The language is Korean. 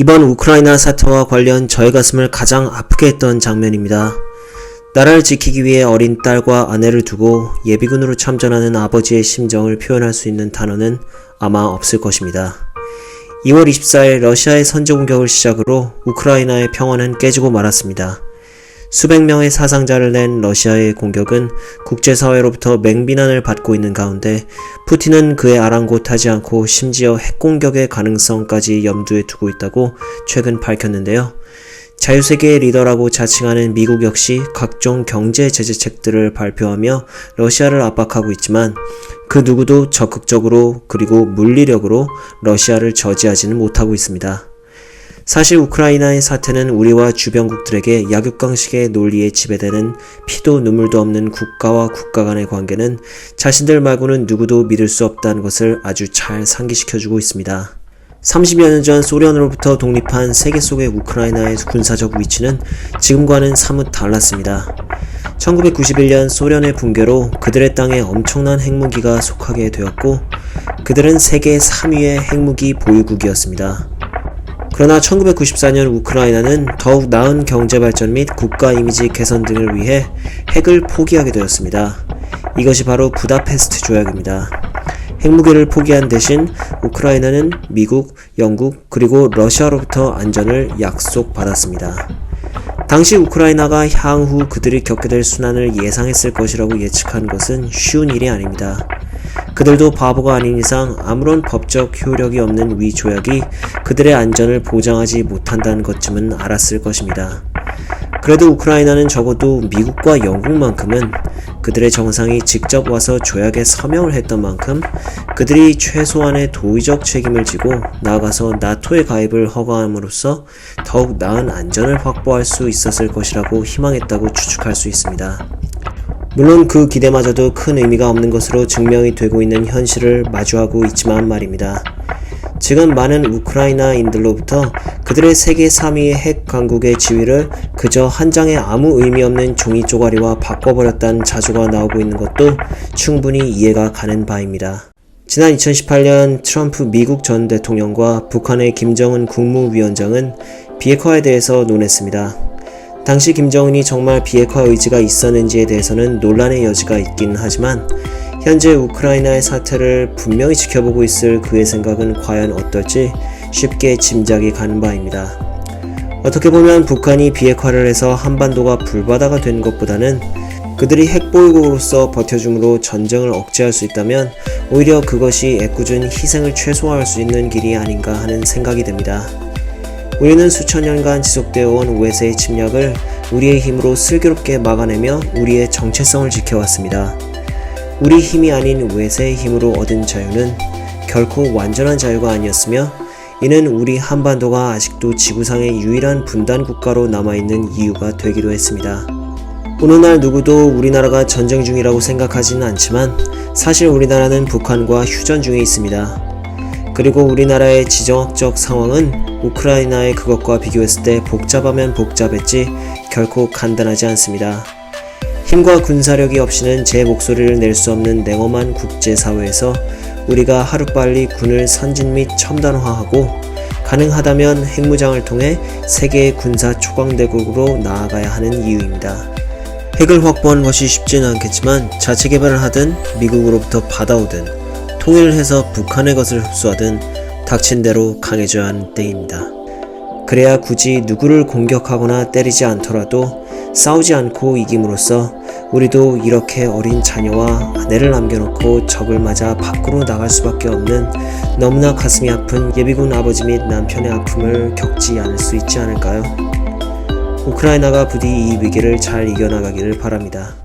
이번 우크라이나 사태와 관련 저의 가슴을 가장 아프게 했던 장면입니다. 나라를 지키기 위해 어린 딸과 아내를 두고 예비군으로 참전하는 아버지의 심정을 표현할 수 있는 단어는 아마 없을 것입니다. 2월 24일 러시아의 선제 공격을 시작으로 우크라이나의 평화는 깨지고 말았습니다. 수백 명의 사상자를 낸 러시아의 공격은 국제사회로부터 맹비난을 받고 있는 가운데 푸틴은 그의 아랑곳하지 않고 심지어 핵공격의 가능성까지 염두에 두고 있다고 최근 밝혔는데요. 자유세계의 리더라고 자칭하는 미국 역시 각종 경제 제재책들을 발표하며 러시아를 압박하고 있지만 그 누구도 적극적으로 그리고 물리력으로 러시아를 저지하지는 못하고 있습니다. 사실 우크라이나의 사태는 우리와 주변국들에게 약육강식의 논리에 지배되는 피도 눈물도 없는 국가와 국가 간의 관계는 자신들 말고는 누구도 믿을 수 없다는 것을 아주 잘 상기시켜주고 있습니다. 30여 년 전 소련으로부터 독립한 세계 속의 우크라이나의 군사적 위치는 지금과는 사뭇 달랐습니다. 1991년 소련의 붕괴로 그들의 땅에 엄청난 핵무기가 속하게 되었고 그들은 세계 3위의 핵무기 보유국이었습니다. 그러나 1994년 우크라이나는 더욱 나은 경제 발전 및 국가 이미지 개선 등을 위해 핵을 포기하게 되었습니다. 이것이 바로 부다페스트 조약입니다. 핵무기를 포기한 대신 우크라이나는 미국, 영국, 그리고 러시아로부터 안전을 약속받았습니다. 당시 우크라이나가 향후 그들이 겪게 될 순환을 예상했을 것이라고 예측한 것은 쉬운 일이 아닙니다. 그들도 바보가 아닌 이상 아무런 법적 효력이 없는 위 조약이 그들의 안전을 보장하지 못한다는 것쯤은 알았을 것입니다. 그래도 우크라이나는 적어도 미국과 영국만큼은 그들의 정상이 직접 와서 조약에 서명을 했던 만큼 그들이 최소한의 도의적 책임을 지고 나아가서 나토에 가입을 허가함으로써 더욱 나은 안전을 확보할 수 있었을 것이라고 희망했다고 추측할 수 있습니다. 물론 그 기대마저도 큰 의미가 없는 것으로 증명이 되고 있는 현실을 마주하고 있지만 말입니다. 지금 많은 우크라이나인들로부터 그들의 세계 3위의 핵 강국의 지위를 그저 한 장의 아무 의미 없는 종이 쪼가리와 바꿔버렸다는 자조가 나오고 있는 것도 충분히 이해가 가는 바입니다. 지난 2018년 트럼프 미국 전 대통령과 북한의 김정은 국무위원장은 비핵화에 대해서 논했습니다. 당시 김정은이 정말 비핵화 의지가 있었는지에 대해서는 논란의 여지가 있긴 하지만 현재 우크라이나의 사태를 분명히 지켜보고 있을 그의 생각은 과연 어떨지 쉽게 짐작이 가는 바입니다. 어떻게 보면 북한이 비핵화를 해서 한반도가 불바다가 된 것보다는 그들이 핵보유국으로서 버텨줌으로 전쟁을 억제할 수 있다면 오히려 그것이 애꿎은 희생을 최소화할 수 있는 길이 아닌가 하는 생각이 듭니다. 우리는 수천 년간 지속되어 온 외세의 침략을 우리의 힘으로 슬기롭게 막아내며 우리의 정체성을 지켜왔습니다. 우리 힘이 아닌 외세의 힘으로 얻은 자유는 결코 완전한 자유가 아니었으며 이는 우리 한반도가 아직도 지구상의 유일한 분단 국가로 남아있는 이유가 되기도 했습니다. 오늘날 누구도 우리나라가 전쟁 중이라고 생각하지는 않지만 사실 우리나라는 북한과 휴전 중에 있습니다. 그리고 우리나라의 지정학적 상황은 우크라이나의 그것과 비교했을 때 복잡하면 복잡했지 결코 간단하지 않습니다. 힘과 군사력이 없이는 제 목소리를 낼 수 없는 냉엄한 국제사회에서 우리가 하루빨리 군을 선진 및 첨단화하고 가능하다면 핵무장을 통해 세계의 군사 초강대국으로 나아가야 하는 이유입니다. 핵을 확보하는 것이 쉽지는 않겠지만 자체 개발을 하든 미국으로부터 받아오든 통일을 해서 북한의 것을 흡수하든 닥친 대로 강해져야 하는 때입니다. 그래야 굳이 누구를 공격하거나 때리지 않더라도 싸우지 않고 이김으로써 우리도 이렇게 어린 자녀와 아내를 남겨놓고 적을 맞아 밖으로 나갈 수밖에 없는 너무나 가슴이 아픈 예비군 아버지 및 남편의 아픔을 겪지 않을 수 있지 않을까요? 우크라이나가 부디 이 위기를 잘 이겨나가기를 바랍니다.